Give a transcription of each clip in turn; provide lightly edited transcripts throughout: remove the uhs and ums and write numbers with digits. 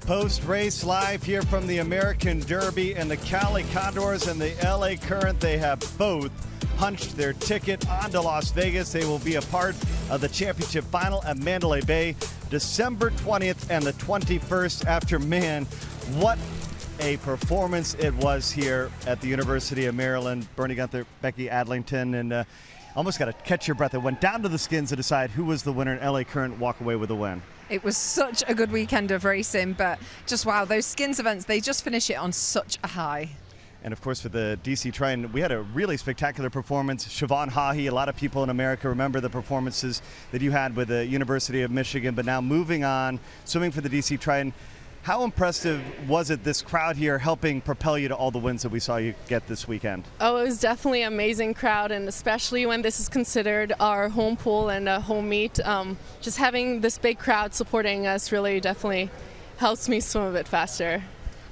Post-race live here from the American Derby, and the Cali Condors and the LA Current, they have both punched their ticket onto Las Vegas. They will be a part of the championship final at Mandalay Bay, December 20th and the 21st. After, man, what a performance it was here at the University of Maryland. Bernie Guenther, Becky, Adlington, and almost got to catch your breath. It went down to the skins to decide who was the winner, and LA Current walk away with a win. It was such a good weekend of racing, but just wow, those skins events, they just finish it on such a high. And of course, for the DC Triton, we had a really spectacular performance. Siobhan Haughey, a lot of people in America remember the performances that you had with the University of Michigan, but now moving on, swimming for the DC Triton. How impressive was it, this crowd here helping propel you to all the wins that we saw you get this weekend? Oh, it was definitely an amazing crowd, and especially when this is considered our home pool and a home meet. Just having this big crowd supporting us really definitely helps me swim a bit faster.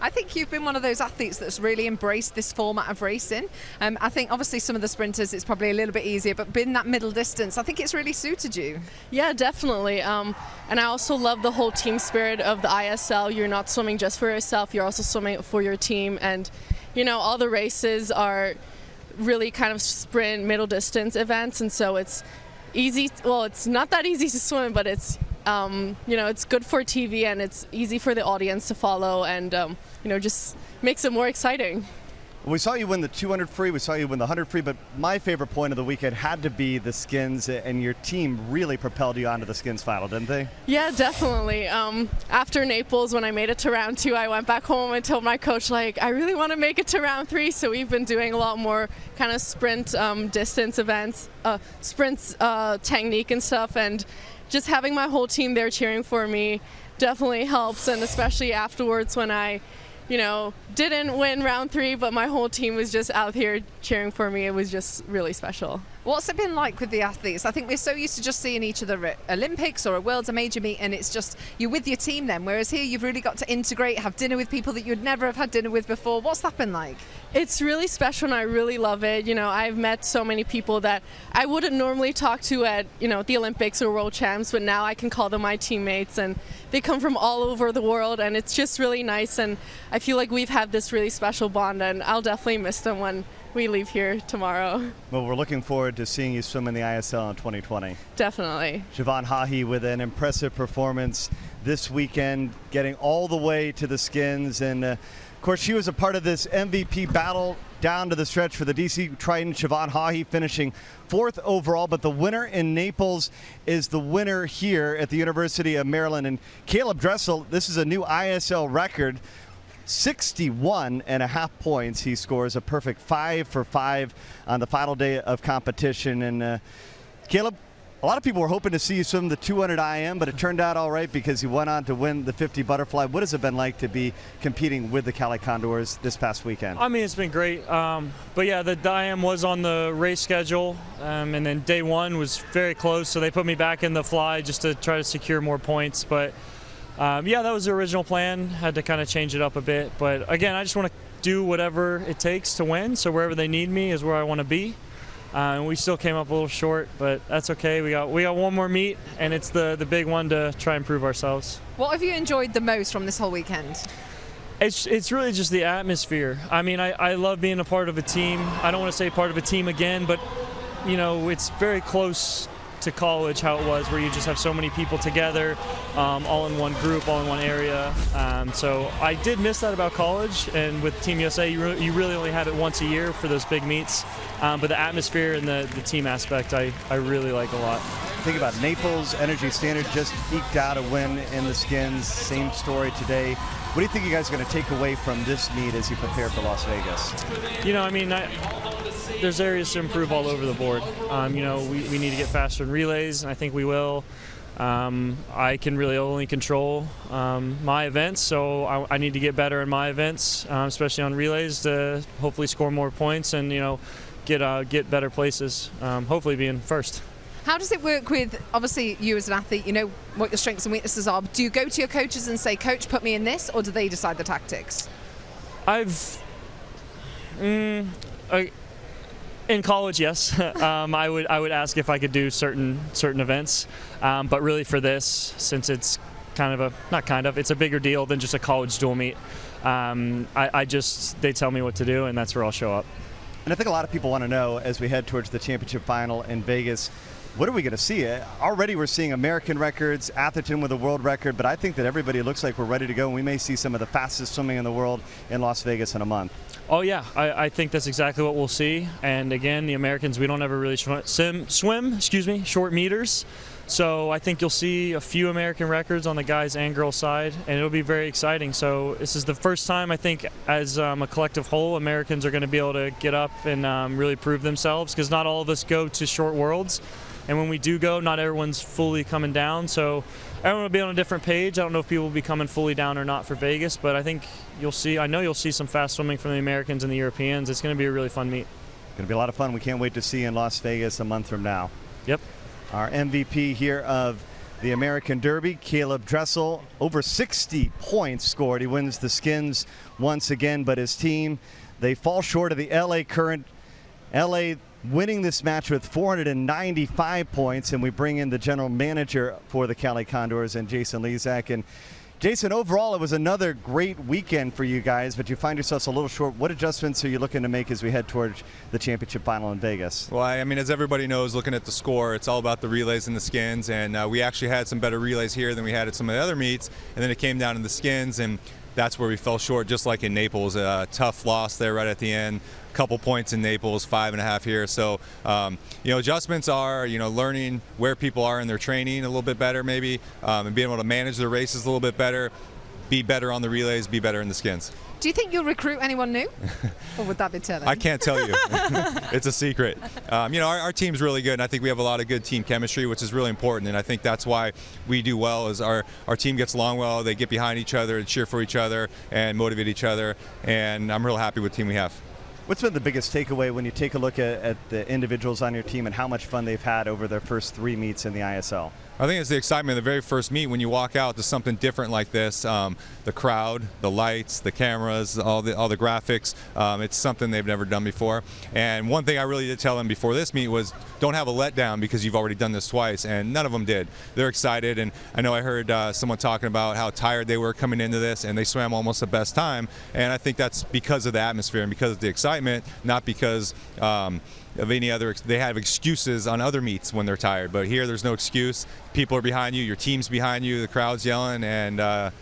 I think you've been one of those athletes that's really embraced this format of racing. I think obviously some of the sprinters it's probably a little bit easier, but being that middle distance, I think it's really suited you. Yeah, definitely. And I also love the whole team spirit of the ISL. You're not swimming just for yourself, you're also swimming for your team. And, you know, all the races are really kind of sprint, middle distance events. And so it's easy, well, it's not that easy to swim, but it's you know, it's good for TV and it's easy for the audience to follow, and you know, just makes it more exciting. We saw you win the 200 free, we saw you win the 100 free, but my favorite point of the weekend had to be the skins, and your team really propelled you onto the skins final, didn't they? Yeah, definitely. After Naples, when I made it to round 2, I went back home and told my coach, like, I really want to make it to round 3, so we've been doing a lot more kind of sprint distance events, sprints technique and stuff, and just having my whole team there cheering for me definitely helps, and especially afterwards when I, you know, didn't win round 3, but my whole team was just out here cheering for me. It was just really special. What's it been like with the athletes? I think we're so used to just seeing each other at Olympics or a Worlds, a major meet, and it's just you're with your team then, whereas here you've really got to integrate, have dinner with people that you'd never have had dinner with before. What's that been like? It's really special and I really love it. You know, I've met so many people that I wouldn't normally talk to at, you know, the Olympics or World Champs, but now I can call them my teammates, and they come from all over the world, and it's just really nice, and I feel like we've had this really special bond, and I'll definitely miss them when we leave here tomorrow. Well, we're looking forward to seeing you swim in the ISL in 2020. Definitely. Siobhan Haughey with an impressive performance this weekend, getting all the way to the skins, and of course she was a part of this MVP battle down to the stretch for the DC Triton. Siobhan Haughey finishing 4th overall, but the winner in Naples is the winner here at the University of Maryland. And Caleb Dressel, this is a new ISL record. 61.5 points. He scores a perfect 5 for 5 on the final day of competition. And Caleb, a lot of people were hoping to see you swim the 200 IM, but it turned out all right because he went on to win the 50 butterfly. What has it been like to be competing with the Cali Condors this past weekend? I mean, it's been great. But yeah, the IM was on the race schedule, and then day 1 was very close, so they put me back in the fly just to try to secure more points. But yeah, that was the original plan. Had to kind of change it up a bit. But again, I just want to do whatever it takes to win. So wherever they need me is where I want to be. And we still came up a little short, but that's okay. We got one more meet, and it's the big one to try and prove ourselves. What have you enjoyed the most from this whole weekend? It's really just the atmosphere. I mean, I love being a part of a team. I don't want to say part of a team again, but you know, it's very close to college how it was, where you just have so many people together, all in one group, all in one area. So I did miss that about college, and with Team USA you really only have it once a year for those big meets, but the atmosphere and the team aspect I really like a lot. Think about Naples, Energy Standard just eked out a win in the skins. Same story today. What do you think you guys are going to take away from this meet as you prepare for Las Vegas? You know, I mean, there's areas to improve all over the board. You know, we need to get faster in relays, and I think we will. I can really only control my events, so I need to get better in my events, especially on relays, to hopefully score more points and, you know, get better places, hopefully being first. How does it work with, obviously, you as an athlete, you know what your strengths and weaknesses are. Do you go to your coaches and say, Coach, put me in this, or do they decide the tactics? In college, yes. I would ask if I could do certain events, but really for this, since it's it's a bigger deal than just a college dual meet. They tell me what to do, and that's where I'll show up. And I think a lot of people want to know, as we head towards the championship final in Vegas, what are we going to see? Already we're seeing American records, Atherton with a world record, but I think that everybody looks like we're ready to go, and we may see some of the fastest swimming in the world in Las Vegas in a month. Oh, yeah. I think that's exactly what we'll see. And, again, the Americans, we don't ever really swim short meters. So I think you'll see a few American records on the guys and girls side, and it'll be very exciting. So this is the first time, I think, as a collective whole, Americans are going to be able to get up and really prove themselves, because not all of us go to short worlds. And when we do go, not everyone's fully coming down. So everyone will be on a different page. I don't know if people will be coming fully down or not for Vegas, but I think I know you'll see some fast swimming from the Americans and the Europeans. It's going to be a really fun meet. Going to be a lot of fun. We can't wait to see you in Las Vegas a month from now. Yep. Our MVP here of the American Derby, Caleb Dressel, over 60 points scored. He wins the skins once again, but his team, they fall short of the LA Current. LA winning this match with 495 points, and we bring in the general manager for the Cali Condors, and Jason Lezak. And Jason, overall, it was another great weekend for you guys, but you find yourselves a little short. What adjustments are you looking to make as we head towards the championship final in Vegas? Well, I mean, as everybody knows, looking at the score, it's all about the relays and the skins, and we actually had some better relays here than we had at some of the other meets, and then it came down to the skins, and that's where we fell short, just like in Naples. A tough loss there right at the end. Couple points in Naples, 5.5 here. So, adjustments are, learning where people are in their training a little bit better maybe, and being able to manage their races a little bit better, be better on the relays, be better in the skins. Do you think you'll recruit anyone new? Or would that be telling? I can't tell you. It's a secret. Our team's really good, and I think we have a lot of good team chemistry, which is really important, and I think that's why we do well, is our team gets along well, they get behind each other and cheer for each other and motivate each other, and I'm real happy with the team we have. What's been the biggest takeaway when you take a look at the individuals on your team and how much fun they've had over their first 3 meets in the ISL? I think it's the excitement of the very first meet when you walk out to something different like this. The crowd, the lights, the cameras, all the graphics. It's something they've never done before. And one thing I really did tell them before this meet was don't have a letdown because you've already done this twice, and none of them did. They're excited, and I know I heard someone talking about how tired they were coming into this, and they swam almost the best time. And I think that's because of the atmosphere and because of the excitement, not because of any other. They have excuses on other meets when they're tired, but here there's no excuse. People are behind you, your team's behind you, the crowd's yelling, and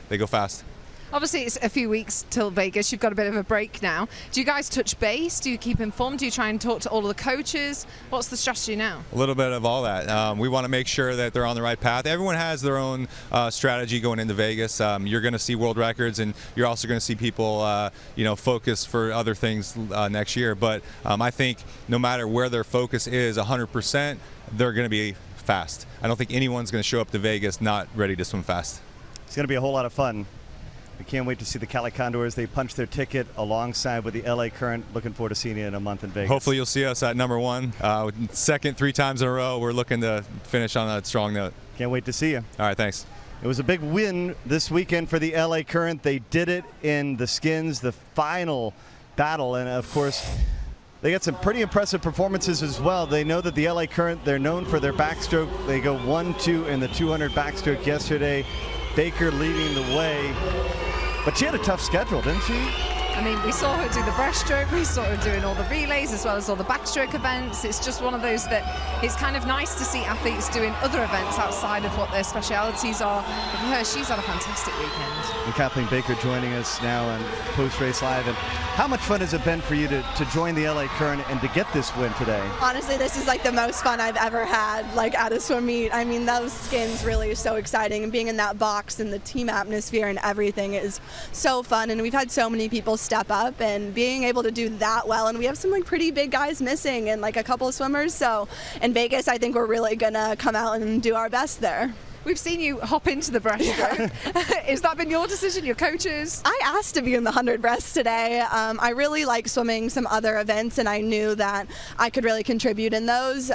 they go fast. Obviously, it's a few weeks till Vegas. You've got a bit of a break now. Do you guys touch base? Do you keep informed? Do you try and talk to all of the coaches? What's the strategy now? A little bit of all that. We want to make sure that they're on the right path. Everyone has their own strategy going into Vegas. You're going to see world records, and you're also going to see people, focus for other things next year. But I think no matter where their focus is, 100%, they're going to be fast. I don't think anyone's going to show up to Vegas not ready to swim fast. It's going to be a whole lot of fun. We can't wait to see the Cali Condors. They punch their ticket alongside with the LA Current. Looking forward to seeing you in a month in Vegas. Hopefully you'll see us at number 1. Second 3 times in a row. We're looking to finish on a strong note. Can't wait to see you. All right, thanks. It was a big win this weekend for the LA Current. They did it in the skins, the final battle, and of course they got some pretty impressive performances as well. They know that the LA Current, they're known for their backstroke. They go 1-2 in the 200 backstroke yesterday. Baker leading the way. But she had a tough schedule, didn't she? I mean, we saw her do the breaststroke, we saw her doing all the relays as well as all the backstroke events. It's just one of those that it's kind of nice to see athletes doing other events outside of what their specialities are. But for her, she's had a fantastic weekend. And Kathleen Baker joining us now on Post-Race Live. And how much fun has it been for you to join the LA Current and to get this win today? Honestly, this is like the most fun I've ever had, like at a swim meet. I mean, those skins really are so exciting, and being in that box and the team atmosphere and everything is so fun. And we've had so many people step up, and being able to do that well, and we have some like pretty big guys missing and like a couple of swimmers. So in Vegas, I think we're really gonna come out and do our best there. We've seen you hop into the breaststroke. Has that been your decision, your coaches? I asked to be in the 100 breast today. I really like swimming some other events, and I knew that I could really contribute in those.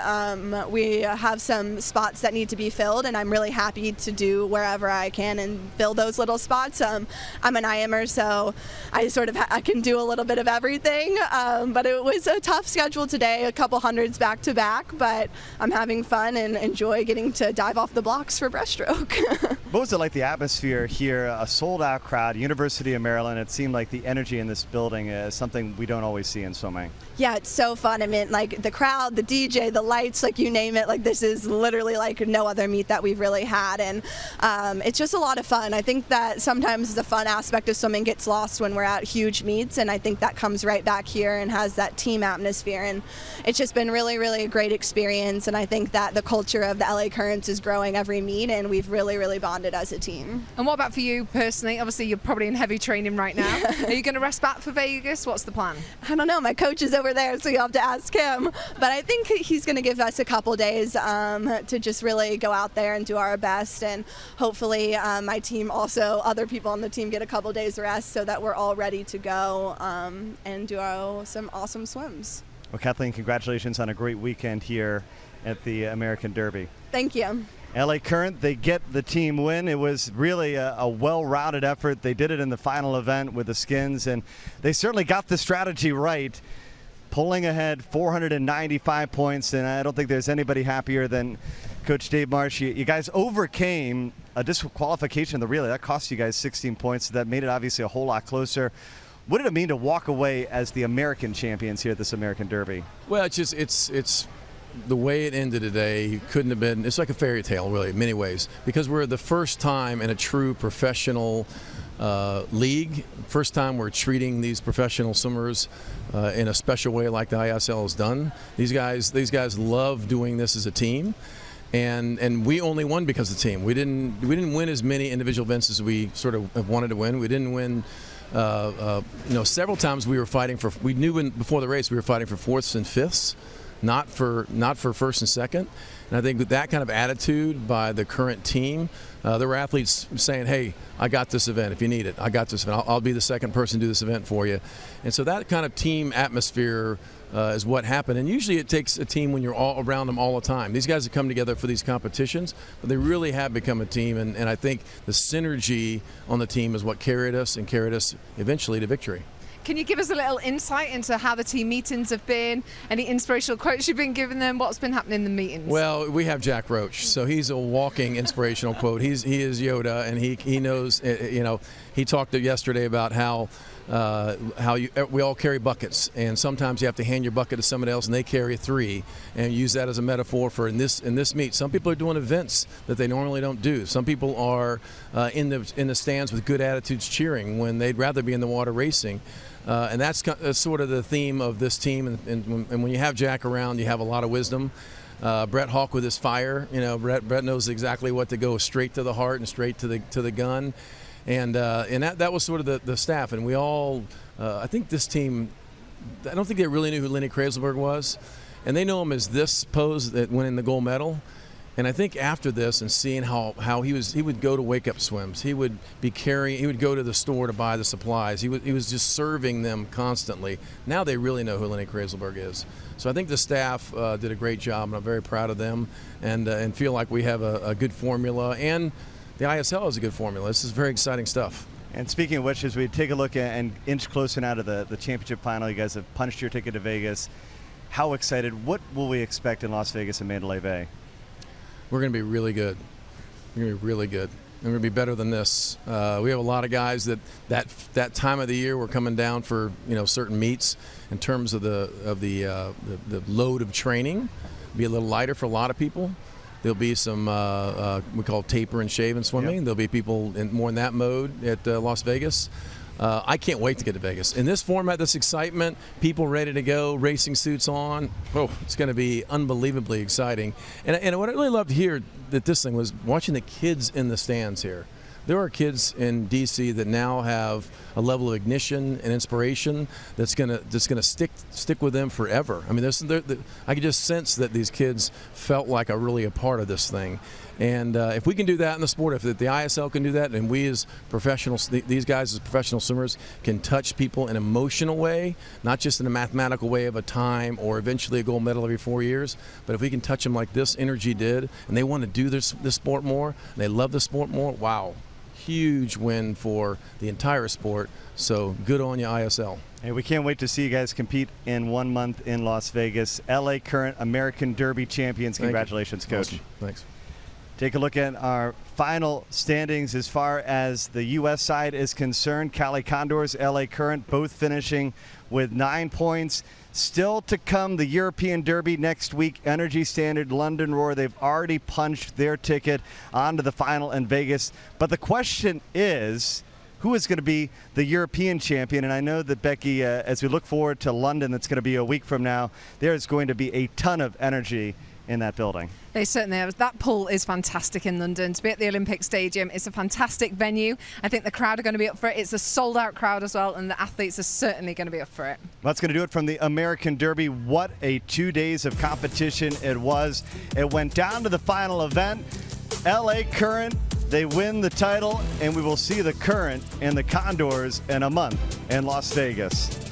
We have some spots that need to be filled, and I'm really happy to do wherever I can and fill those little spots. I'm an IMer, so I can do a little bit of everything. But it was a tough schedule today, a couple hundreds back to back, but I'm having fun and enjoy getting to dive off the blocks for breaststroke. What was it like, the atmosphere here? A sold-out crowd, University of Maryland. It seemed like the energy in this building is something we don't always see in swimming. Yeah, it's so fun. I mean, like the crowd, the DJ, the lights, like you name it. Like this is literally like no other meet that we've really had, and it's just a lot of fun. I think that sometimes the fun aspect of swimming gets lost when we're at huge meets, and I think that comes right back here and has that team atmosphere, and it's just been really, really a great experience. And I think that the culture of the LA Currents is growing every meet, and we've really, really bonded as a team. And what about for you personally? Obviously, you're probably in heavy training right now. Are you going to rest back for Vegas? What's the plan? I don't know. My coach is over there, so you'll have to ask him. But I think he's going to give us a couple days to just really go out there and do our best. And hopefully my team, also other people on the team, get a couple days rest so that we're all ready to go and do some awesome swims. Well, Kathleen, congratulations on a great weekend here at the American Derby. Thank you. LA Current, they get the team win. It was really a well-rounded effort. They did it in the final event with the skins, and they certainly got the strategy right, pulling ahead 495 points, and I don't think there's anybody happier than Coach Dave Marsh. You guys overcame a disqualification in the relay. That cost you guys 16 points. That made it obviously a whole lot closer. What did it mean to walk away as the American champions here at this American Derby? Well, it's the way it ended today couldn't have been, it's like a fairy tale really in many ways, because we're the first time in a true professional league. First time we're treating these professional swimmers in a special way like the ISL has done. These guys love doing this as a team. And we only won because of the team. We didn't win as many individual events as we sort of have wanted to win. We didn't win. Several times we were fighting for. We knew before the race we were fighting for fourths and fifths, not for first and second. And I think with that kind of attitude by the current team, there were athletes saying, "Hey, I got this event. If you need it, I got this event. I'll be the second person to do this event for you." And so that kind of team atmosphere is what happened. And usually it takes a team when you're all around them all the time. These guys have come together for these competitions, but they really have become a team. And I think the synergy on the team is what carried us eventually to victory. Can you give us a little insight into how the team meetings have been? Any inspirational quotes you've been giving them? What's been happening in the meetings? Well, we have Jack Roach, so he's a walking inspirational quote. He is Yoda, and he knows. He talked yesterday about how we all carry buckets, and sometimes you have to hand your bucket to somebody else, and they carry three, and use that as a metaphor for in this meet. Some people are doing events that they normally don't do. Some people are in the stands with good attitudes cheering when they'd rather be in the water racing. And that's sort of the theme of this team. And when you have Jack around, you have a lot of wisdom. Brett Hawk with his fire, Brett knows exactly what to go straight to the heart and straight to the gun. And that was sort of the staff. And we all, I think this team, I don't think they really knew who Lenny Kreisselberg was. And they know him as this pose that went in the gold medal. And I think after this and seeing how he would go to wake-up swims, he would go to the store to buy the supplies. He was just serving them constantly. Now they really know who Lenny Kreisselberg is. So I think the staff did a great job, and I'm very proud of them, and feel like we have a good formula, and the ISL has a good formula. This is very exciting stuff. And speaking of which, as we take a look at and inch closer now to the championship final, you guys have punched your ticket to Vegas. How excited? What will we expect in Las Vegas and Mandalay Bay? We're going to be really good. We're going to be really good. We're going to be better than this. We have a lot of guys that time of the year we're coming down for certain meets in terms of the load of training. Be a little lighter for a lot of people. There'll be some we call taper and shave in swimming. Yep. There'll be people more in that mode at Las Vegas. I can't wait to get to Vegas. In this format, this excitement, people ready to go, racing suits on. Oh, it's going to be unbelievably exciting. And what I really loved here at this thing was watching the kids in the stands here. There are kids in D.C. that now have a level of ignition and inspiration that's gonna stick with them forever. I mean, I could just sense that these kids felt like really a part of this thing. And if we can do that in the sport, if the ISL can do that, and we as professionals, these guys as professional swimmers, can touch people in an emotional way, not just in a mathematical way of a time or eventually a gold medal every 4 years, but if we can touch them like this energy did, and they want to do this sport more, and they love the sport more, wow. Huge win for the entire sport. So good on you, ISL. Hey, we can't wait to see you guys compete in 1 month in Las Vegas. LA Current American Derby champions. Congratulations, Coach. Awesome. Thanks. Take a look at our final standings as far as the U.S. side is concerned. Cali Condors, LA Current, both finishing with 9 points. Still to come, the European Derby next week. Energy Standard, London Roar, they've already punched their ticket onto the final in Vegas. But the question is, who is going to be the European champion? And I know that, Becky, as we look forward to London, that's going to be a week from now, there's going to be a ton of energy in that building. They certainly have. That pool is fantastic in London. To be at the Olympic Stadium, it's a fantastic venue. I think the crowd are going to be up for it. It's a sold-out crowd as well, and the athletes are certainly going to be up for it. That's going to do it from the American Derby. What a 2 days of competition it was. It went down to the final event. LA Current, they win the title, and we will see the Current and the Condors in a month in Las Vegas.